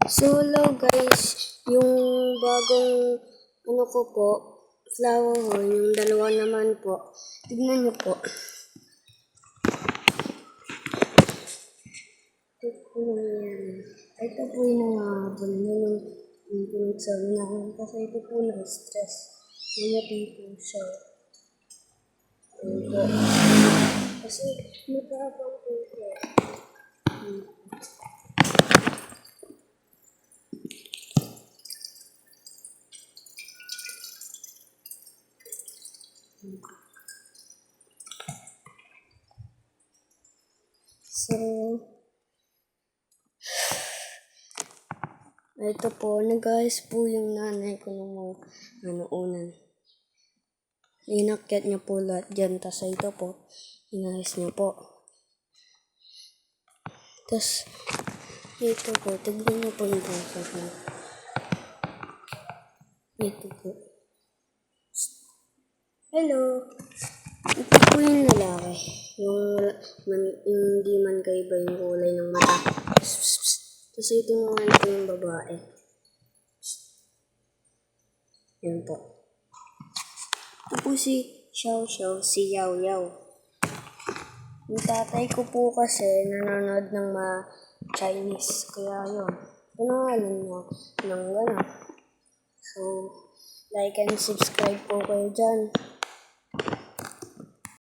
So hello guys, yung bagong ko po, flower horn, yung dalawa naman po. Tignan nyo po. Ito po yan. Ito po yung nangahabol na yung pinagsabi namin kasi ito po na-stress. Lumati po siya. Ito po. Kasi matapang po siya. So, ito po, nag-ayos po yung nanay ko nung unan. Inakyat niya po lahat dyan, tas ito po, inayos niya po. Tas, ito po, tignan niyo po yung basa niya. Ito po. Hello! Ito po yung lalaki. Yung hindi man kaiba yung kulay ng mata. Tapos ito naman po yung babae. Yan po. Ito po si Xiao Xiao, si Yao Yao. Yung tatay ko po kasi nanonood ng Chinese. Kaya yun. Pinangalan niya ng gano'n. So, like and subscribe po kayo dyan.